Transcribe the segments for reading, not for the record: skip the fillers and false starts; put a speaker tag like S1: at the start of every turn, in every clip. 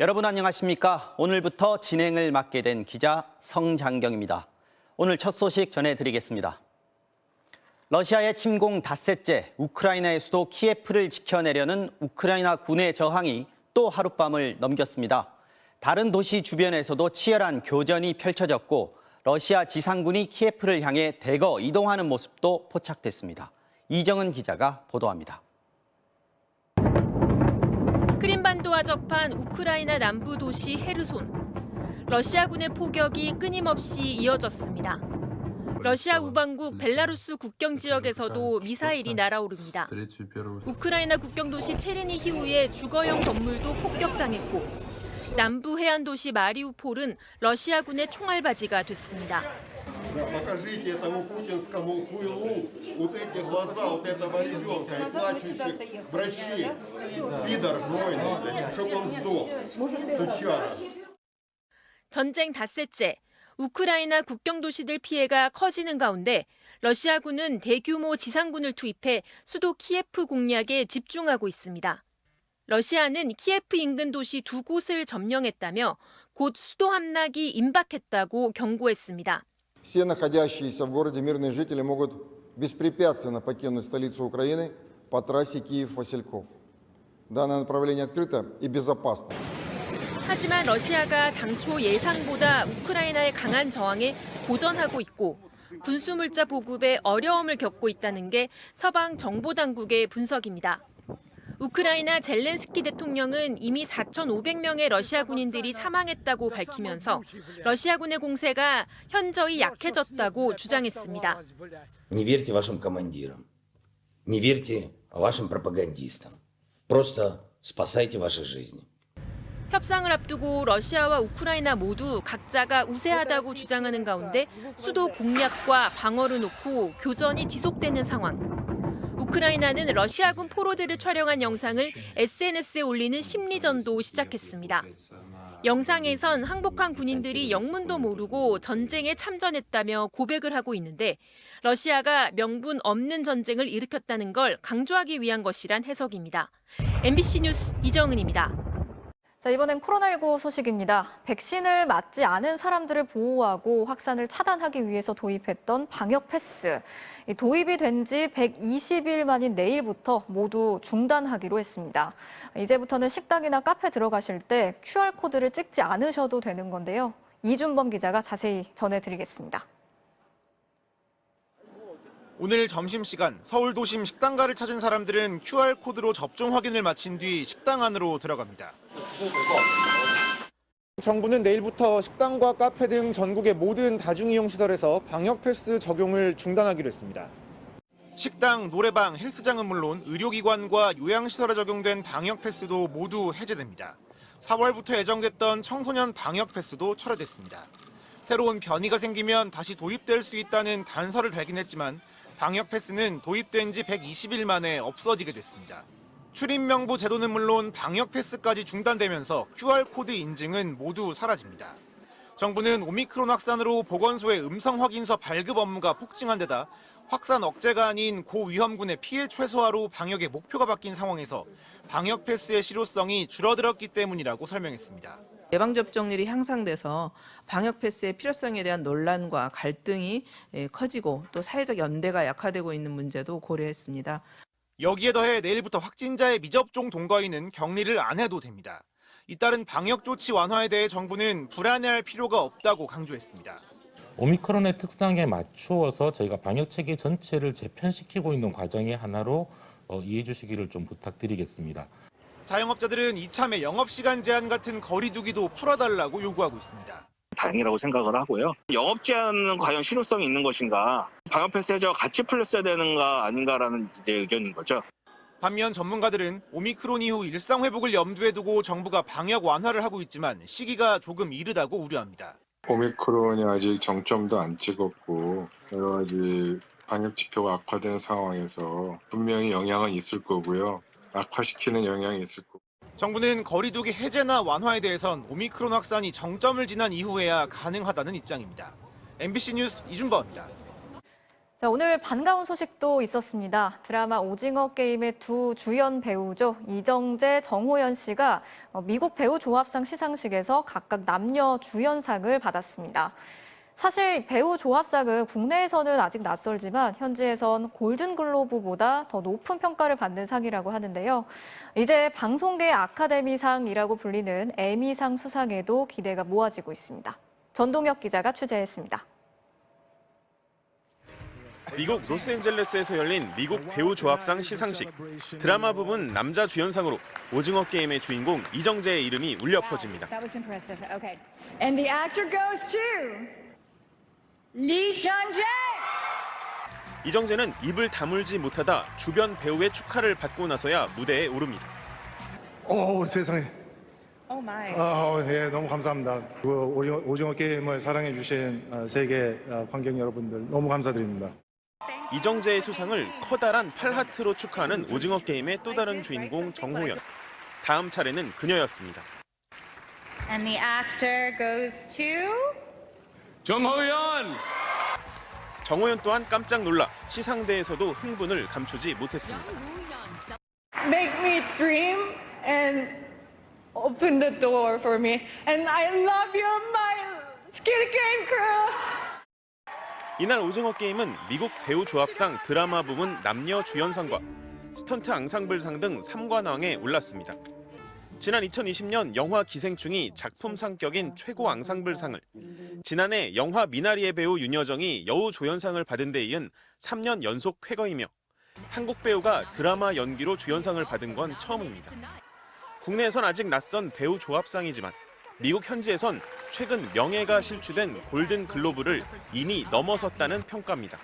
S1: 여러분 안녕하십니까? 오늘부터 진행을 맡게 된 기자 성장경입니다. 오늘 첫 소식 전해드리겠습니다. 러시아의 침공 닷새째 우크라이나의 수도 키예프를 지켜내려는 우크라이나 군의 저항이 또 하룻밤을 넘겼습니다. 다른 도시 주변에서도 치열한 교전이 펼쳐졌고 러시아 지상군이 키예프를 향해 대거 이동하는 모습도 포착됐습니다. 이정은 기자가 보도합니다.
S2: 크림반도와 접한 우크라이나 남부 도시 헤르손. 러시아군의 포격이 끊임없이 이어졌습니다. 러시아 우방국 벨라루스 국경 지역에서도 미사일이 날아오릅니다. 우크라이나 국경 도시 체르니히우의 주거용 건물도 폭격당했고 남부 해안 도시 마리우폴은 러시아군의 총알바지가 됐습니다.
S3: Покажите этому путинскому хуйлу вот эти глаза вот этого ребенка и плачущих врачей. Пидор гнойный, чтоб он сдох, сучара.
S2: 전쟁 닷새째, 우크라이나 국경 도시들 피해가 커지는 가운데 러시아군은 대규모 지상군을 투입해 수도 키예프 공략에 집중하고 있습니다. 러시아는 키예프 인근 도시 두 곳을 점령했다며 곧 수도 함락이 임박했다고 경고했습니다.
S4: Все находящиеся в городе мирные жители могут беспрепятственно покинуть столицу Украины по трассе Киев-Васильков. Данное направление открыто и безопасно.
S2: 하지만 러시아가 당초 예상보다 우크라이나의 강한 저항에 고전하고 있고 군수물자 보급에 어려움을 겪고 있다는 게 서방 정보당국의 분석입니다. 우크라이나 젤렌스키 대통령은 이미 4,500명의 러시아 군인들이 사망했다고 밝히면서 러시아군의 공세가 현저히 약해졌다고 주장했습니다.
S5: Не верьте вашим командирам, не верьте вашим пропагандистам. Просто спасайте ваши жизни.
S2: 협상을 앞두고 러시아와 우크라이나 모두 각자가 우세하다고 주장하는 가운데 수도 공략과 방어를 놓고 교전이 지속되는 상황. 우크라이나는 러시아군 포로들을 촬영한 영상을 SNS에 올리는 심리전도 시작했습니다. 영상에선 항복한 군인들이 영문도 모르고 전쟁에 참전했다며 고백을 하고 있는데 러시아가 명분 없는 전쟁을 일으켰다는 걸 강조하기 위한 것이란 해석입니다. MBC 뉴스 이정은입니다.
S6: 자, 이번엔 코로나19 소식입니다. 백신을 맞지 않은 사람들을 보호하고 확산을 차단하기 위해서 도입했던 방역 패스. 도입이 된 지 120일 만인 내일부터 모두 중단하기로 했습니다. 이제부터는 식당이나 카페 들어가실 때 QR코드를 찍지 않으셔도 되는 건데요. 이준범 기자가 자세히 전해드리겠습니다.
S7: 오늘 점심시간 서울 도심 식당가를 찾은 사람들은 QR코드로 접종 확인을 마친 뒤 식당 안으로 들어갑니다. 정부는 내일부터 식당과 카페 등 전국의 모든 다중이용시설에서 방역 패스 적용을 중단하기로 했습니다. 식당, 노래방, 헬스장은 물론 의료기관과 요양시설에 적용된 방역 패스도 모두 해제됩니다. 4월부터 예정됐던 청소년 방역 패스도 철회됐습니다. 새로운 변이가 생기면 다시 도입될 수 있다는 단서를 달긴 했지만 방역 패스는 도입된 지 120일 만에 없어지게 됐습니다. 출입 명부 제도는 물론 방역 패스까지 중단되면서 QR코드 인증은 모두 사라집니다. 정부는 오미크론 확산으로 보건소의 음성 확인서 발급 업무가 폭증한 데다 확산 억제가 아닌 고위험군의 피해 최소화로 방역의 목표가 바뀐 상황에서 방역 패스의 실효성이 줄어들었기 때문이라고 설명했습니다.
S8: 예방접종률이 향상돼서 방역 패스의 필요성에 대한 논란과 갈등이 커지고 또 사회적 연대가 약화되고 있는 문제도 고려했습니다.
S7: 여기에 더해 내일부터 확진자의 미접종 동거인은 격리를 안 해도 됩니다. 잇따른 방역 조치 완화에 대해 정부는 불안해할 필요가 없다고 강조했습니다.
S9: 오미크론의 특성에 맞추어서 저희가 방역 체계 전체를 재편시키고 있는 과정의 하나로 이해해 주시기를 좀 부탁드리겠습니다.
S7: 자영업자들은 이참에 영업시간 제한 같은 거리 두기도 풀어달라고 요구하고 있습니다.
S10: 다행이라고 생각을 하고요. 영업 제한은 과연 실효성이 있는 것인가? 방역 패스 해제와 같이 풀렸어야 되는가 아닌가라는 의견인 거죠.
S7: 반면 전문가들은 오미크론 이후 일상 회복을 염두에 두고 정부가 방역 완화를 하고 있지만 시기가 조금 이르다고 우려합니다.
S11: 오미크론이 아직 정점도 안 찍었고 여러 가지 방역 지표가 악화되는 상황에서 분명히 영향은 있을 거고요. 악화시키는 영향이 있을 거고.
S7: 정부는 거리두기 해제나 완화에 대해선 오미크론 확산이 정점을 지난 이후에야 가능하다는 입장입니다. MBC 뉴스 이준범입니다.
S6: 자, 오늘 반가운 소식도 있었습니다. 드라마 오징어 게임의 두 주연 배우죠. 이정재, 정호연 씨가 미국 배우 조합상 시상식에서 각각 남녀 주연상을 받았습니다. 사실 배우 조합상은 국내에서는 아직 낯설지만 현지에선 골든글로브보다 더 높은 평가를 받는 상이라고 하는데요. 이제 방송계 아카데미상이라고 불리는 에미상 수상에도 기대가 모아지고 있습니다. 전동혁 기자가 취재했습니다.
S7: 미국 로스앤젤레스에서 열린 미국 배우 조합상 시상식. 드라마 부분 남자 주연상으로 오징어 게임의 주인공 이정재의 이름이 울려 퍼집니다.
S12: And the actor goes to Lee Chang-jae.
S7: 이정재는 입을 다물지 못하다 주변 배우의 축하를 받고 나서야 무대에 오릅니다.
S13: 세상에.
S12: Oh my.
S13: 네, 너무 감사합니다. 오징어 게임을 사랑해 주신 세계 관객 여러분들 너무 감사드립니다.
S7: 이정재의 수상을 커다란 팔하트로 축하하는 오징어 게임의 또 다른 주인공 정호연. 다음 차례는 그녀였습니다.
S12: And the actor goes to
S10: 정호연!
S7: 정호연 또한 깜짝 놀라 시상대에서도 흥분을 감추지 못했습니다.
S12: Make me dream and open the door for me. And I love you, my Squid Game crew.
S7: 이날 오징어 게임은 미국 배우 조합상 드라마 부문 남녀 주연상과 스턴트 앙상블상 등 3관왕에 올랐습니다. 지난 2020년 영화 기생충이 작품상 격인 최고 앙상블상을, 지난해 영화 미나리의 배우 윤여정이 여우 조연상을 받은 데 이은 3년 연속 쾌거이며 한국 배우가 드라마 연기로 주연상을 받은 건 처음입니다. 국내에선 아직 낯선 배우 조합상이지만 미국 현지에선 최근 명예가 실추된 골든 글로브를 이미 넘어섰다는 평가입니다.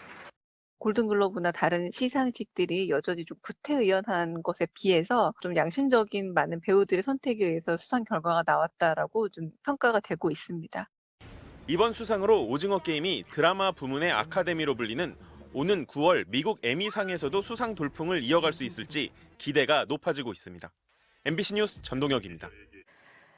S14: 골든글로브나 다른 시상식들이 여전히 좀 구태의연한 것에 비해서 좀 양심적인 많은 배우들의 선택에 의해서 수상 결과가 나왔다라고 좀 평가가 되고 있습니다.
S7: 이번 수상으로 오징어 게임이 드라마 부문의 아카데미로 불리는 오는 9월 미국 에미상에서도 수상 돌풍을 이어갈 수 있을지 기대가 높아지고 있습니다. MBC 뉴스 전동혁입니다.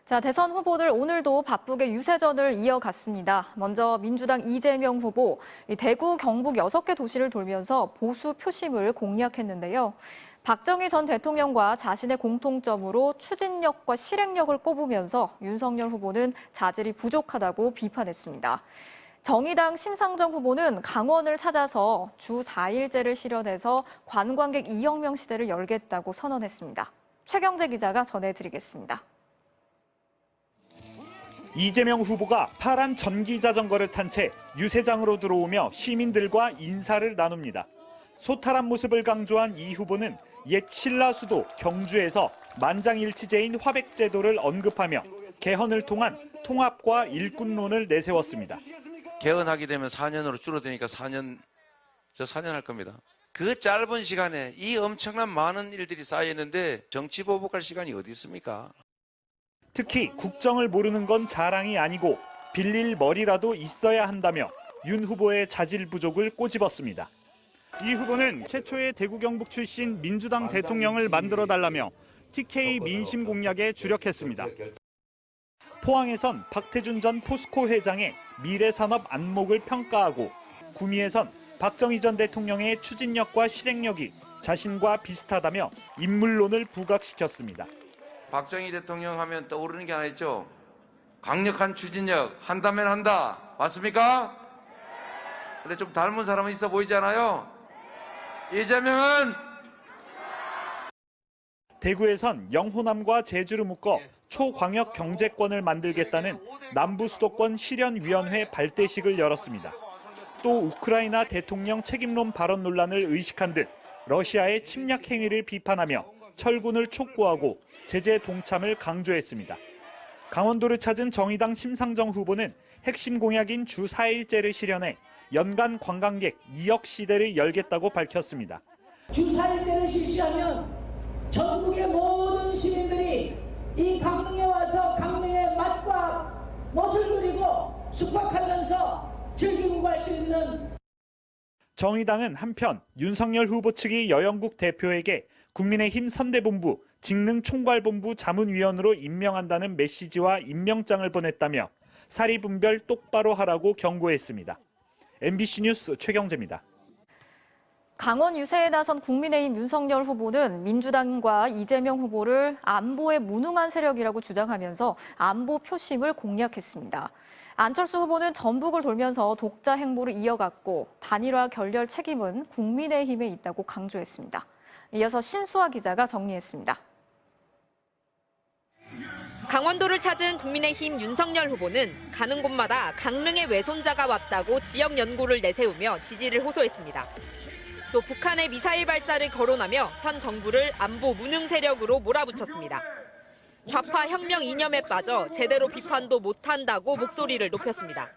S6: 자, 대선 후보들 오늘도 바쁘게 유세전을 이어갔습니다. 먼저 민주당 이재명 후보, 대구, 경북 6개 도시를 돌면서 보수 표심을 공략했는데요. 박정희 전 대통령과 자신의 공통점으로 추진력과 실행력을 꼽으면서 윤석열 후보는 자질이 부족하다고 비판했습니다. 정의당 심상정 후보는 강원을 찾아서 주 4일제를 실현해서 관광객 2억 명 시대를 열겠다고 선언했습니다. 최경재 기자가 전해드리겠습니다.
S15: 이재명 후보가 파란 전기 자전거를 탄 채 유세장으로 들어오며 시민들과 인사를 나눕니다. 소탈한 모습을 강조한 이 후보는 옛 신라 수도 경주에서 만장일치제인 화백제도를 언급하며 개헌을 통한 통합과 일꾼론을 내세웠습니다.
S16: 개헌하게 되면 4년으로 줄어드니까 4년 할 겁니다. 그 짧은 시간에 이 엄청난 많은 일들이 쌓여있는데 정치 보복할 시간이 어디 있습니까?
S15: 특히 국정을 모르는 건 자랑이 아니고 빌릴 머리라도 있어야 한다며 윤 후보의 자질 부족을 꼬집었습니다. 이 후보는 최초의 대구 경북 출신 민주당 대통령을 만들어달라며 TK 민심 공략에 주력했습니다. 포항에선 박태준 전 포스코 회장의 미래산업 안목을 평가하고 구미에선 박정희 전 대통령의 추진력과 실행력이 자신과 비슷하다며 인물론을 부각시켰습니다.
S16: 박정희 대통령 하면 떠오르는 게 하나 있죠. 강력한 추진력, 한다면 한다. 맞습니까? 근데 좀 닮은 사람은 있어 보이지 않아요? 이재명은
S15: 대구에선 영호남과 제주를 묶어 초광역 경제권을 만들겠다는 남부수도권 실현위원회 발대식을 열었습니다. 또 우크라이나 대통령 책임론 발언 논란을 의식한 듯 러시아의 침략 행위를 비판하며 철군을 촉구하고 제재 동참을 강조했습니다. 강원도를 찾은 정의당 심상정 후보는 핵심 공약인 주 4일제를 실현해 연간 관광객 2억 시대를 열겠다고 밝혔습니다.
S17: 주 4일제를 실시하면 전국의 모든 시민들이 이 강릉에 와서 강릉의 맛과 멋을 누리고 숙박하면서 즐기고 갈 수 있는.
S15: 정의당은 한편 윤석열 후보 측이 여영국 대표에게 국민의힘 선대본부 직능총괄본부 자문위원으로 임명한다는 메시지와 임명장을 보냈다며 사리분별 똑바로 하라고 경고했습니다. MBC 뉴스 최경재입니다.
S6: 강원 유세에 나선 국민의힘 윤석열 후보는 민주당과 이재명 후보를 안보에 무능한 세력이라고 주장하면서 안보 표심을 공략했습니다. 안철수 후보는 전북을 돌면서 독자 행보를 이어갔고 단일화 결렬 책임은 국민의힘에 있다고 강조했습니다. 이어서 신수아 기자가 정리했습니다.
S2: 강원도를 찾은 국민의힘 윤석열 후보는 가는 곳마다 강릉의 외손자가 왔다고 지역 연고를 내세우며 지지를 호소했습니다. 또 북한의 미사일 발사를 거론하며 현 정부를 안보 무능 세력으로 몰아붙였습니다. 좌파 혁명 이념에 빠져 제대로 비판도 못한다고 목소리를 높였습니다.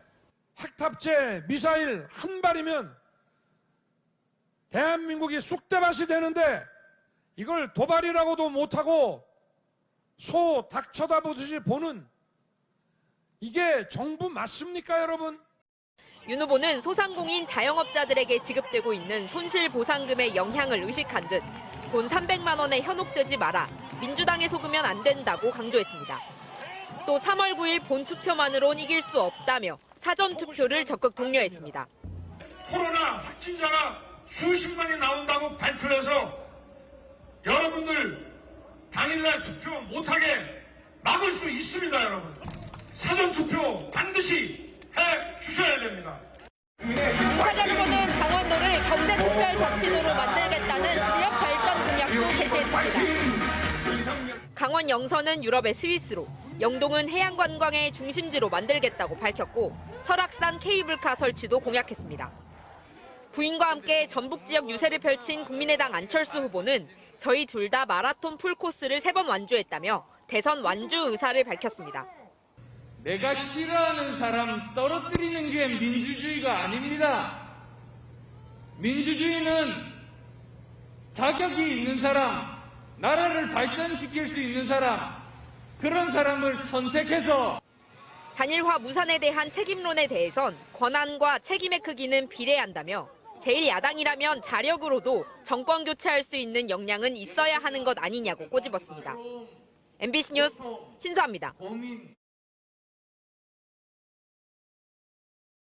S18: 핵탑재 미사일 한 발이면 대한민국이 쑥대밭이 되는데 이걸 도발이라고도 못하고 소 닭 쳐다보듯이 보는 이게 정부 맞습니까, 여러분?
S2: 윤 후보는 소상공인 자영업자들에게 지급되고 있는 손실보상금의 영향을 의식한 듯 돈 300만 원에 현혹되지 마라, 민주당에 속으면 안 된다고 강조했습니다. 또 3월 9일 본투표만으론 이길 수 없다며 사전투표를 적극 독려했습니다.
S18: 코로나 확진자가 수십만이 나온다고 발표해서 여러분들 당일날 투표 못하게 막을 수 있습니다, 여러분. 사전투표 반드시 해주셔야 됩니다.
S2: 윤석열 후보는 강원도를 경제특별자치도로 만들겠다는 지역 발전 공약도 제시했습니다. 강원 영서는 유럽의 스위스로, 영동은 해양관광의 중심지로 만들겠다고 밝혔고 설악산 케이블카 설치도 공약했습니다. 부인과 함께 전북 지역 유세를 펼친 국민의당 안철수 후보는 저희 둘 다 마라톤 풀코스를 3번 완주했다며 대선 완주 의사를 밝혔습니다.
S19: 내가 싫어하는 사람 떨어뜨리는 게 민주주의가 아닙니다. 민주주의는 자격이 있는 사람, 나라를 발전시킬 수 있는 사람, 그런 사람을 선택해서
S2: 단일화 무산에 대한 책임론에 대해선 권한과 책임의 크기는 비례한다며 제1야당이라면 자력으로도 정권 교체할 수 있는 역량은 있어야 하는 것 아니냐고 꼬집었습니다. MBC 뉴스 신수아입니다.